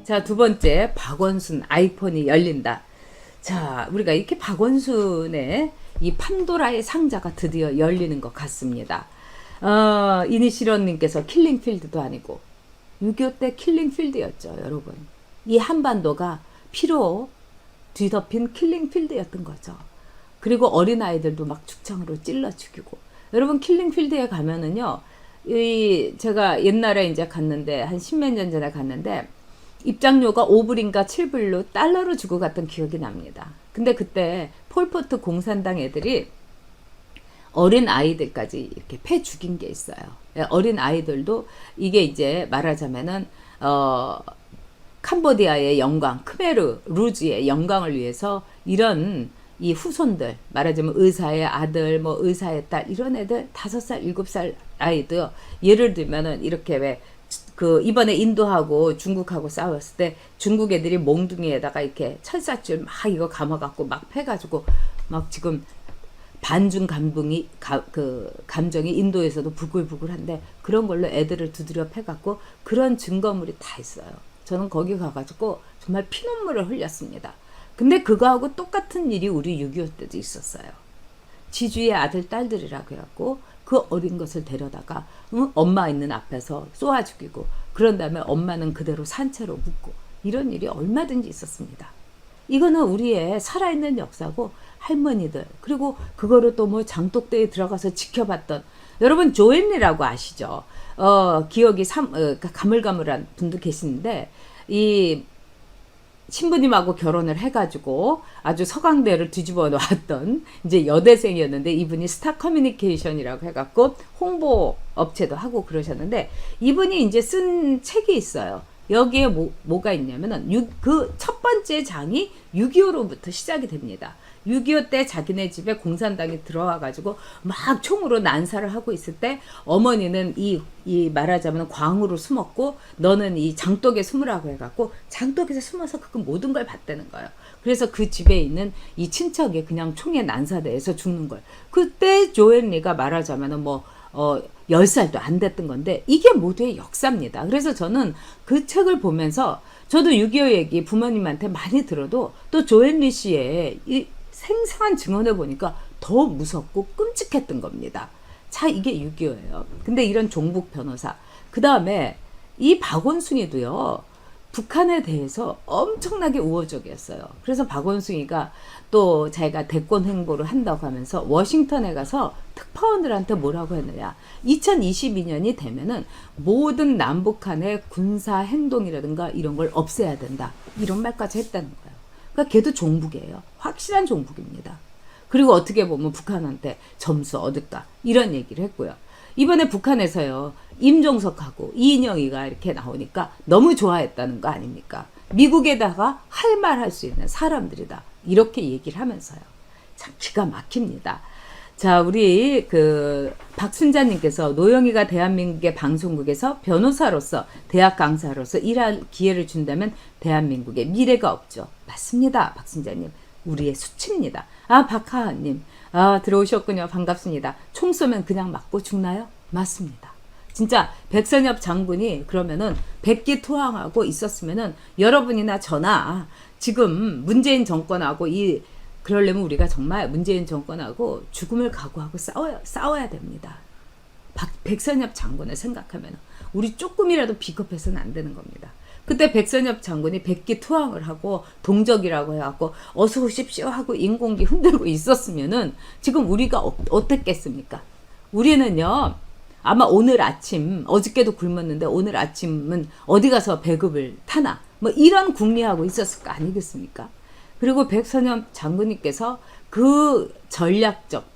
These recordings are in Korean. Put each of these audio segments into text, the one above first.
자, 두 번째, 박원순 아이폰이 열린다. 자, 우리가 이렇게 박원순의 이 판도라의 상자가 드디어 열리는 것 같습니다. 이니시런님께서 킬링필드도 아니고 6.25 때 킬링필드였죠, 여러분. 이 한반도가 피로 뒤덮인 킬링필드였던 거죠. 그리고 어린아이들도 막 죽창으로 찔러 죽이고. 여러분, 킬링필드에 가면은요, 제가 옛날에 이제 갔는데, 한 10몇 년 전에 갔는데, 입장료가 5불인가 7불로 달러로 주고 갔던 기억이 납니다. 근데 그때 폴포트 공산당 애들이 어린 아이들까지 이렇게 패 죽인 게 있어요. 어린 아이들도 이게 이제 말하자면은 캄보디아의 영광, 크메르 루즈의 영광을 위해서 이런 이 후손들, 말하자면 의사의 아들, 뭐 의사의 딸, 이런 애들 5살, 7살 아이들, 예를 들면은 이렇게 왜 이번에 인도하고 중국하고 싸웠을 때 중국 애들이 몽둥이에다가 이렇게 철사줄 막 이거 감아갖고 막 패가지고 막 지금 반중 감정이 인도에서도 부글부글한데 그런 걸로 애들을 두드려 패갖고 그런 증거물이 다 있어요. 저는 거기 가가지고 정말 피눈물을 흘렸습니다. 근데 그거하고 똑같은 일이 우리 6.25 때도 있었어요. 지주의 아들 딸들이라고 해갖고 그 어린 것을 데려다가 엄마 있는 앞에서 쏘아 죽이고 그런 다음에 엄마는 그대로 산채로 묻고 이런 일이 얼마든지 있었습니다. 이거는 우리의 살아있는 역사고 할머니들 그리고 그거를 또 뭐 장독대에 들어가서 지켜봤던 여러분 조앤리라고 아시죠? 기억이 가물가물한 분도 계시는데 이 신부님하고 결혼을 해가지고 아주 서강대를 뒤집어 놓았던 이제 여대생이었는데 이분이 스타 커뮤니케이션이라고 해갖고 홍보 업체도 하고 그러셨는데 이분이 이제 쓴 책이 있어요. 여기에 뭐가 있냐면은 그 첫 번째 장이 6.25로부터 시작이 됩니다. 6.25 때 자기네 집에 공산당이 들어와가지고 막 총으로 난사를 하고 있을 때 어머니는 이 말하자면 광으로 숨었고 너는 이 장독에 숨으라고 해갖고 장독에서 숨어서 그 모든 걸 봤다는 거예요. 그래서 그 집에 있는 이 친척이 그냥 총에 난사돼서 죽는 거예요. 그때 조앤리가 말하자면 10살도 안 됐던 건데 이게 모두의 역사입니다. 그래서 저는 그 책을 보면서 저도 6.25 얘기 부모님한테 많이 들어도 또 조앤리 씨의 이 생생한 증언을 보니까 더 무섭고 끔찍했던 겁니다. 자, 이게 6.25예요. 근데 이런 종북 변호사. 그 다음에 이 박원순이도요. 북한에 대해서 엄청나게 우호적이었어요. 그래서 박원순이가 또 자기가 대권 행보를 한다고 하면서 워싱턴에 가서 특파원들한테 뭐라고 했느냐. 2022년이 되면은 모든 남북한의 군사 행동이라든가 이런 걸 없애야 된다. 이런 말까지 했다는 거예요. 그러니까 걔도 종북이에요. 확실한 종북입니다. 그리고 어떻게 보면 북한한테 점수 얻을까 이런 얘기를 했고요. 이번에 북한에서요. 임종석하고 이인영이가 이렇게 나오니까 너무 좋아했다는 거 아닙니까? 미국에다가 할 말 할 수 있는 사람들이다. 이렇게 얘기를 하면서요. 참 기가 막힙니다. 자, 우리 박순자님께서 노영이가 대한민국의 방송국에서 변호사로서 대학 강사로서 일할 기회를 준다면 대한민국에 미래가 없죠. 맞습니다. 박순자님. 우리의 수치입니다. 박하하님. 들어오셨군요. 반갑습니다. 총 쏘면 그냥 맞고 죽나요? 맞습니다. 진짜 백선엽 장군이 그러면은 백기토항하고 있었으면은 여러분이나 저나 지금 문재인 정권하고 그러려면 우리가 정말 문재인 정권하고 죽음을 각오하고 싸워야 됩니다. 백선엽 장군을 생각하면 우리 조금이라도 비겁해서는 안 되는 겁니다. 그때 백선엽 장군이 백기투항을 하고 동적이라고 해갖고 어서 오십시오 하고 인공기 흔들고 있었으면은 지금 우리가 어땠겠습니까? 우리는요 아마 오늘 아침 어저께도 굶었는데 오늘 아침은 어디 가서 배급을 타나 뭐 이런 궁리하고 있었을 거 아니겠습니까? 그리고 백선엽 장군님께서 그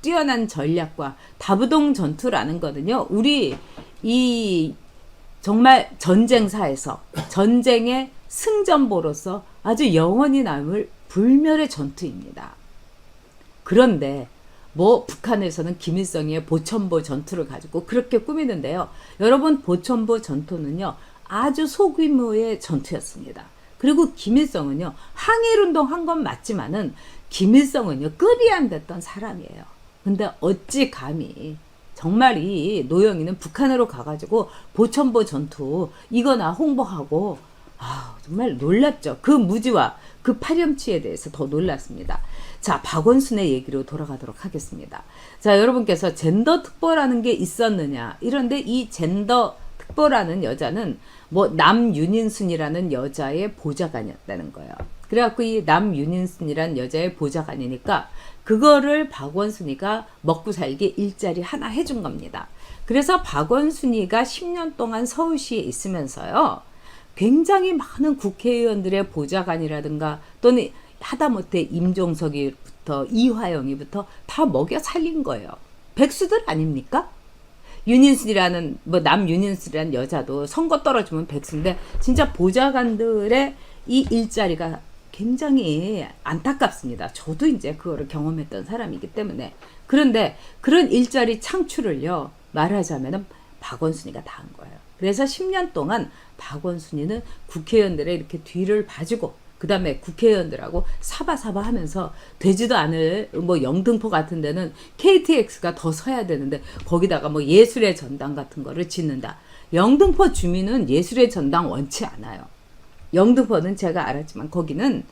뛰어난 전략과 다부동 전투라는 거는요 우리 정말 전쟁사에서 전쟁의 승전보로서 아주 영원히 남을 불멸의 전투입니다. 그런데 북한에서는 김일성의 보천보 전투를 가지고 그렇게 꾸미는데요. 여러분 보천보 전투는요. 아주 소규모의 전투였습니다. 그리고 김일성은요. 항일운동 한 건 맞지만은 김일성은요, 급이 안 됐던 사람이에요. 근데 어찌 감히 정말 이 노영희는 북한으로 가가지고 보천보 전투 이거나 홍보하고, 정말 놀랍죠. 그 무지와 그 파렴치에 대해서 더 놀랐습니다. 자, 박원순의 얘기로 돌아가도록 하겠습니다. 자, 여러분께서 젠더 특보라는 게 있었느냐, 이런데 이 젠더 특보라는 여자는 뭐 남윤인순이라는 여자의 보좌관이었다는 거예요. 그래갖고 이 남윤인순이라는 여자의 보좌관이니까 그거를 박원순이가 먹고 살기 일자리 하나 해준 겁니다. 그래서 박원순이가 10년 동안 서울시에 있으면서요, 굉장히 많은 국회의원들의 보좌관이라든가 또는 하다못해 임종석이부터 이화영이부터 다 먹여 살린 거예요. 백수들 아닙니까? 윤인순이라는 뭐 남윤인순이라는 여자도 선거 떨어지면 백수인데 진짜 보좌관들의 이 일자리가 굉장히 안타깝습니다. 저도 이제 그거를 경험했던 사람이기 때문에. 그런데 그런 일자리 창출을요, 말하자면은 박원순이가 다 한 거예요. 그래서 10년 동안 박원순이는 국회의원들의 이렇게 뒤를 봐주고, 그 다음에 국회의원들하고 사바사바 하면서 되지도 않을 뭐 영등포 같은 데는 KTX가 더 서야 되는데 거기다가 뭐 예술의 전당 같은 거를 짓는다. 영등포 주민은 예술의 전당 원치 않아요. 영등포는 제가 알았지만 거기는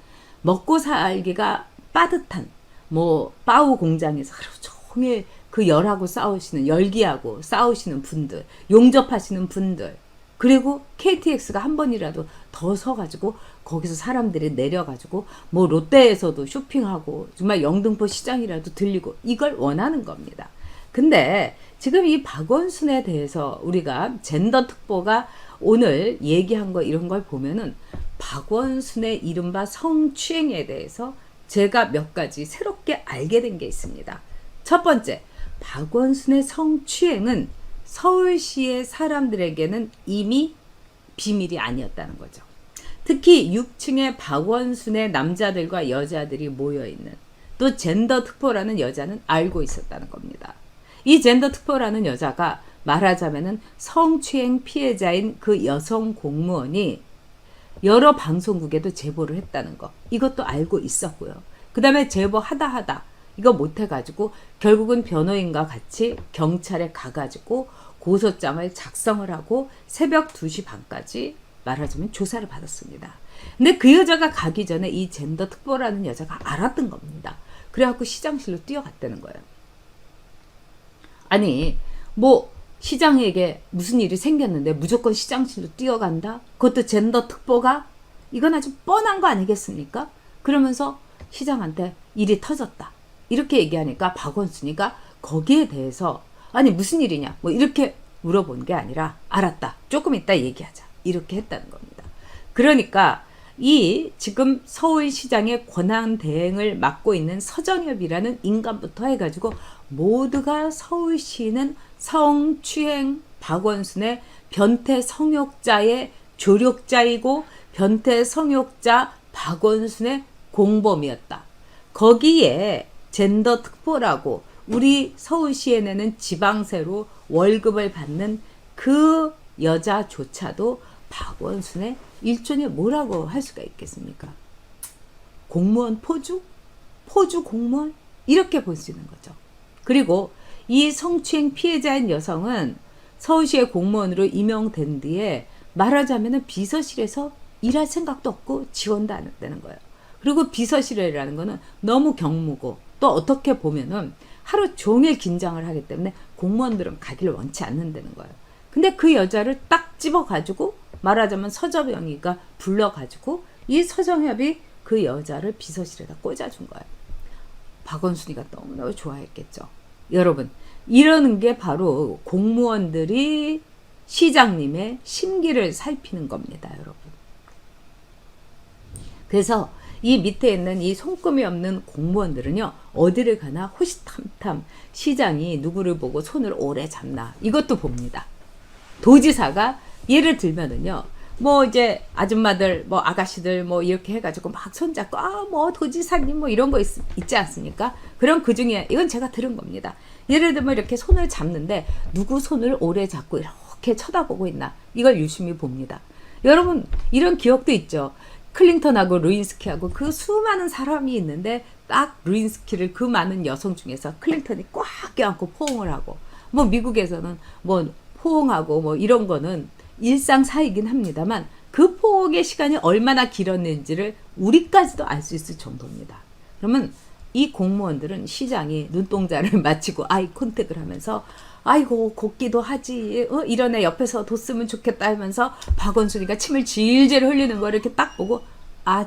먹고 살기가 빠듯한 뭐 바우 공장에서 하루 종일 그 열하고 싸우시는, 열기하고 싸우시는 분들, 용접하시는 분들, 그리고 KTX가 한 번이라도 더 서가지고 거기서 사람들이 내려가지고 뭐 롯데에서도 쇼핑하고 정말 영등포 시장이라도 들리고 이걸 원하는 겁니다. 근데 지금 이 박원순에 대해서 우리가 젠더 특보가 오늘 얘기한 거 이런 걸 보면은 박원순의 이른바 성추행에 대해서 제가 몇 가지 새롭게 알게 된 게 있습니다. 첫 번째, 박원순의 성추행은 서울시의 사람들에게는 이미 비밀이 아니었다는 거죠. 특히 6층에 박원순의 남자들과 여자들이 모여있는 또 젠더 특보라는 여자는 알고 있었다는 겁니다. 이 젠더 특보라는 여자가 말하자면은 성추행 피해자인 그 여성 공무원이 여러 방송국에도 제보를 했다는 거, 이것도 알고 있었고요. 그 다음에 제보하다 이거 못해가지고 결국은 변호인과 같이 경찰에 가가지고 고소장을 작성을 하고 새벽 2시 반까지 말하자면 조사를 받았습니다. 근데 그 여자가 가기 전에 이 젠더 특보라는 여자가 알았던 겁니다. 그래갖고 시장실로 뛰어갔다는 거예요. 아니 뭐 시장에게 무슨 일이 생겼는데 무조건 시장실로 뛰어간다? 그것도 젠더 특보가? 이건 아주 뻔한 거 아니겠습니까? 그러면서 시장한테 일이 터졌다, 이렇게 얘기하니까 박원순이가 거기에 대해서 아니 무슨 일이냐 뭐 이렇게 물어본 게 아니라 알았다, 조금 이따 얘기하자, 이렇게 했다는 겁니다. 그러니까 이 지금 서울시장의 권한 대행을 맡고 있는 서정엽이라는 인간부터 해가지고 모두가 서울시는 성추행 박원순의 변태 성욕자의 조력자이고 변태 성욕자 박원순의 공범이었다. 거기에 젠더 특보라고 우리 서울시에 내는 지방세로 월급을 받는 그 여자조차도 박원순의 일종의 뭐라고 할 수가 있겠습니까? 공무원 포주? 포주 공무원? 이렇게 볼 수 있는 거죠. 그리고 이 성추행 피해자인 여성은 서울시의 공무원으로 임용된 뒤에 말하자면 비서실에서 일할 생각도 없고 지원도 안 했다는 거예요. 그리고 비서실이라는 거는 너무 경무고 또 어떻게 보면은 하루 종일 긴장을 하기 때문에 공무원들은 가기를 원치 않는다는 거예요. 근데 그 여자를 딱 집어가지고 말하자면 서정엽이가 불러가지고 이 서정엽이 그 여자를 비서실에다 꽂아준 거예요. 박원순이가 너무너무 좋아했겠죠. 여러분, 이러는 게 바로 공무원들이 시장님의 심기를 살피는 겁니다, 여러분. 그래서 이 밑에 있는 이 손금이 없는 공무원들은요, 어디를 가나 호시탐탐 시장이 누구를 보고 손을 오래 잡나 이것도 봅니다. 도지사가 예를 들면은요, 뭐 이제 아줌마들 뭐 아가씨들 뭐 이렇게 해가지고 막 손잡고 뭐 도지사님 뭐 이런 거 있지 않습니까? 그럼 그 중에 이건 제가 들은 겁니다. 예를 들면 이렇게 손을 잡는데 누구 손을 오래 잡고 이렇게 쳐다보고 있나, 이걸 유심히 봅니다. 여러분 이런 기억도 있죠. 클린턴하고 루인스키하고 그 수많은 사람이 있는데 딱 루인스키를 그 많은 여성 중에서 클린턴이 꽉 껴안고 포옹을 하고, 뭐 미국에서는 뭐 포옹하고 뭐 이런 거는 일상사이긴 합니다만 그 포옹의 시간이 얼마나 길었는지를 우리까지도 알 수 있을 정도입니다. 그러면 이 공무원들은 시장이 눈동자를 맞추고 아이 컨택을 하면서 아이고 곱기도 하지, 이런 애 옆에서 뒀으면 좋겠다 하면서 박원순이가 침을 질질 흘리는 걸 이렇게 딱 보고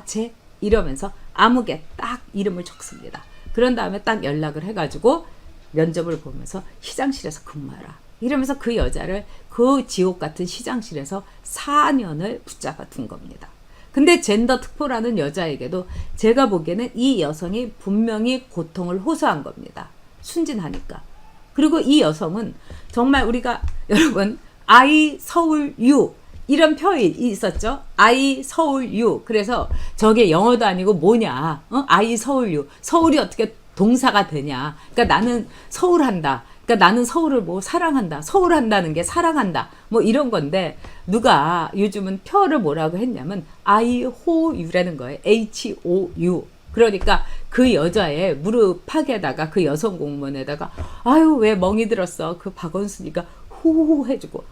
쟤 이러면서 암흑에 딱 이름을 적습니다. 그런 다음에 딱 연락을 해가지고 면접을 보면서 시장실에서 근무하라 이러면서 그 여자를 그 지옥 같은 시장실에서 4년을 붙잡아 둔 겁니다. 근데 젠더 특보라는 여자에게도 제가 보기에는 이 여성이 분명히 고통을 호소한 겁니다. 순진하니까. 그리고 이 여성은 정말 우리가 여러분 I 서울 U 이런 표현이 있었죠. I 서울 U. 그래서 저게 영어도 아니고 뭐냐. I 서울 U. 서울이 어떻게 동사가 되냐. 그러니까 나는 서울한다. 그러니까 나는 서울을 뭐 사랑한다. 서울한다는 게 사랑한다. 뭐 이런 건데 누가 요즘은 표를 뭐라고 했냐면 I 호 U라는 거예요. HOU. 그러니까 그 여자의 무릎팍에다가 그 여성 공무원에다가 아유 왜 멍이 들었어. 그 박원순이가 호호 해주고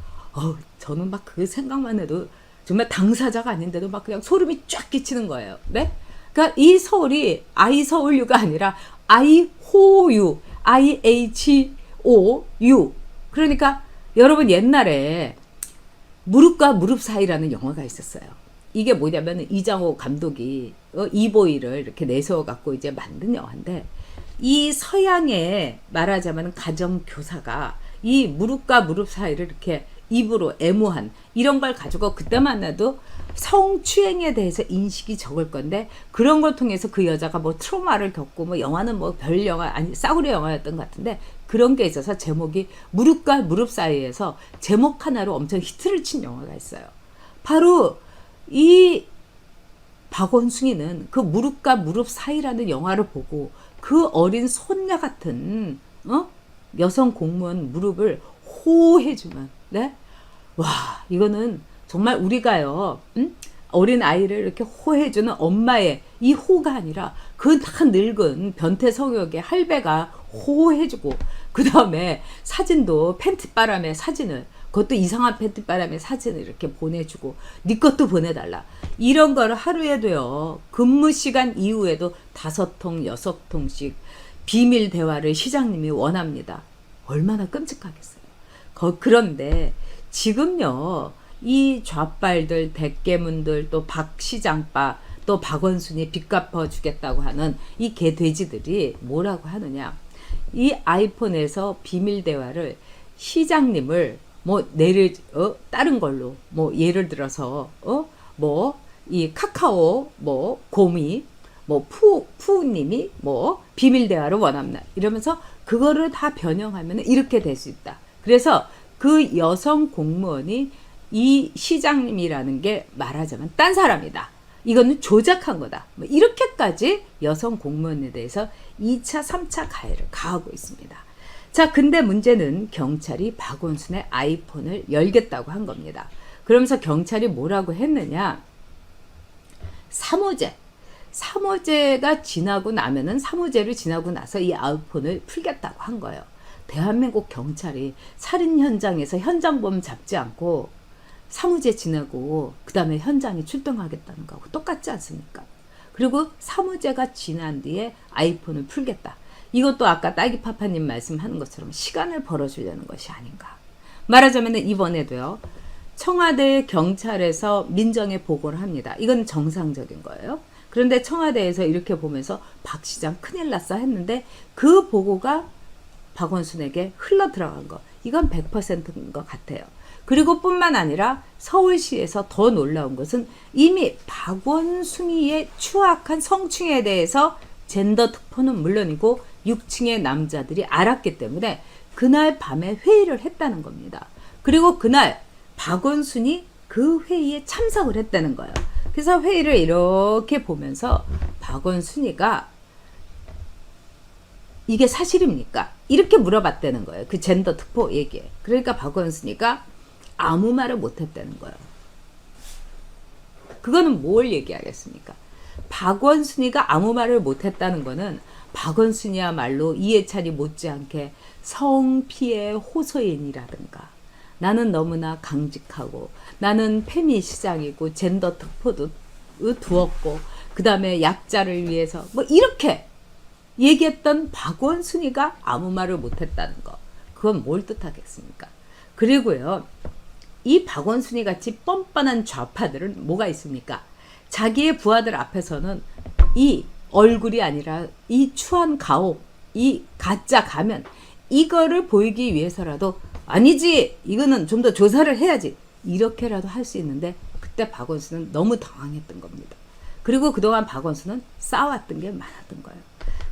저는 막 그 생각만 해도 정말 당사자가 아닌데도 막 그냥 소름이 쫙 끼치는 거예요. 네? 그러니까 이 서울이 I 서울유가 아니라 I 호유, IHOU. 그러니까 여러분 옛날에 무릎과 무릎 사이라는 영화가 있었어요. 이게 뭐냐면 이장호 감독이 이보이를 이렇게 내세워 갖고 이제 만든 영화인데 이 서양의 말하자면 가정교사가 이 무릎과 무릎 사이를 이렇게 입으로 애무한 이런 걸 가지고 그때만 해도 성추행에 대해서 인식이 적을 건데 그런 걸 통해서 그 여자가 뭐 트라우마를 겪고 뭐 영화는 뭐 별 영화 아니 싸구려 영화였던 것 같은데 그런 게 있어서 제목이 무릎과 무릎 사이에서 제목 하나로 엄청 히트를 친 영화가 있어요. 바로 이 박원순이는 그 무릎과 무릎 사이라는 영화를 보고 그 어린 손녀 같은 여성 공무원 무릎을 호해주면 네? 와 이거는 정말 우리가요 어린 아이를 이렇게 호해주는 엄마의 이 호가 아니라 그 다 늙은 변태 성역의 할배가 호해주고 그 다음에 사진도 팬티바람의 사진을 그것도 이상한 팬티바람의 사진을 이렇게 보내주고 네 것도 보내달라 이런 거를 하루에도요 근무 시간 이후에도 5통 6통씩 비밀 대화를 시장님이 원합니다. 얼마나 끔찍하겠어요. 그런데 지금요 이 좌빨들 대깨문들 또 박 시장빠 또 박원순이 빚 갚아주겠다고 하는 이 개돼지들이 뭐라고 하느냐 이 아이폰에서 비밀 대화를 시장님을 뭐 다른 걸로 뭐 예를 들어서 뭐 이 카카오 뭐 곰이 뭐 푸우님이 뭐 비밀 대화를 원합니다 이러면서 그거를 다 변형하면 이렇게 될 수 있다. 그래서 그 여성 공무원이 이 시장님이라는 게 말하자면 딴 사람이다. 이거는 조작한 거다. 뭐 이렇게까지 여성 공무원에 대해서 2차, 3차 가해를 가하고 있습니다. 자, 근데 문제는 경찰이 박원순의 아이폰을 열겠다고 한 겁니다. 그러면서 경찰이 뭐라고 했느냐? 3호제가 지나고 나면은 3호제를 지나고 나서 이 아이폰을 풀겠다고 한 거예요. 대한민국 경찰이 살인 현장에서 현장범 잡지 않고 3호제 지나고 그 다음에 현장에 출동하겠다는 거하고 똑같지 않습니까? 그리고 3호제가 지난 뒤에 아이폰을 풀겠다. 이것도 아까 딸기파파님 말씀하는 것처럼 시간을 벌어주려는 것이 아닌가. 말하자면 이번에도요. 청와대 경찰에서 민정에 보고를 합니다. 이건 정상적인 거예요. 그런데 청와대에서 이렇게 보면서 박 시장 큰일 났어 했는데 그 보고가 박원순에게 흘러 들어간 거. 이건 100%인 것 같아요. 그리고 뿐만 아니라 서울시에서 더 놀라운 것은 이미 박원순이의 추악한 성추행에 대해서 젠더 특보는 물론이고 6층의 남자들이 알았기 때문에 그날 밤에 회의를 했다는 겁니다. 그리고 그날 박원순이 그 회의에 참석을 했다는 거예요. 그래서 회의를 이렇게 보면서 박원순이가 이게 사실입니까? 이렇게 물어봤다는 거예요. 그 젠더 특보 얘기에. 그러니까 박원순이가 아무 말을 못했다는 거예요. 그거는 뭘 얘기하겠습니까? 박원순이가 아무 말을 못했다는 거는 박원순이야말로 이해찬이 못지않게 성피해 호소인이라든가 나는 너무나 강직하고 나는 페미시장이고 젠더 특보도 두었고 그 다음에 약자를 위해서 뭐 이렇게 얘기했던 박원순이가 아무 말을 못했다는 거 그건 뭘 뜻하겠습니까? 그리고요 이 박원순이 같이 뻔뻔한 좌파들은 뭐가 있습니까? 자기의 부하들 앞에서는 이 얼굴이 아니라 이 추한 가오, 이 가짜 가면 이거를 보이기 위해서라도 아니지 이거는 좀 더 조사를 해야지 이렇게라도 할 수 있는데 그때 박원순은 너무 당황했던 겁니다. 그리고 그동안 박원순은 싸웠던 게 많았던 거예요.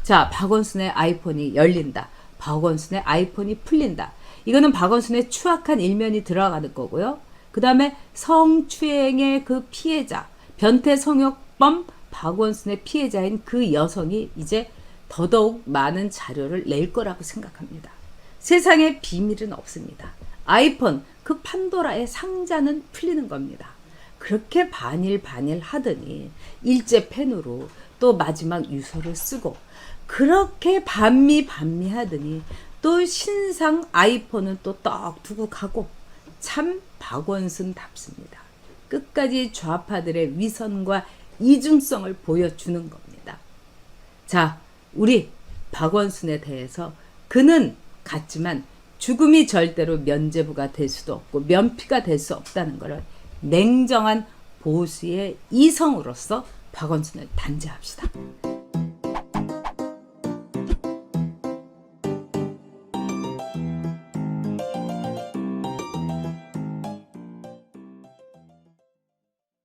자, 박원순의 아이폰이 열린다. 박원순의 아이폰이 풀린다. 이거는 박원순의 추악한 일면이 들어가는 거고요. 그 다음에 성추행의 그 피해자, 변태 성역범 박원순의 피해자인 그 여성이 이제 더더욱 많은 자료를 낼 거라고 생각합니다. 세상에 비밀은 없습니다. 아이폰, 그 판도라의 상자는 풀리는 겁니다. 그렇게 반일 하더니 일제 펜으로 또 마지막 유서를 쓰고 그렇게 반미 하더니 또 신상 아이폰은 또 떡 두고 가고 참 박원순답습니다. 끝까지 좌파들의 위선과 이중성을 보여주는 겁니다. 자, 우리 박원순에 대해서 그는 같지만 죽음이 절대로 면죄부가 될 수도 없고 면피가 될 수 없다는 것을 냉정한 보수의 이성으로서 박원순을 단죄합시다.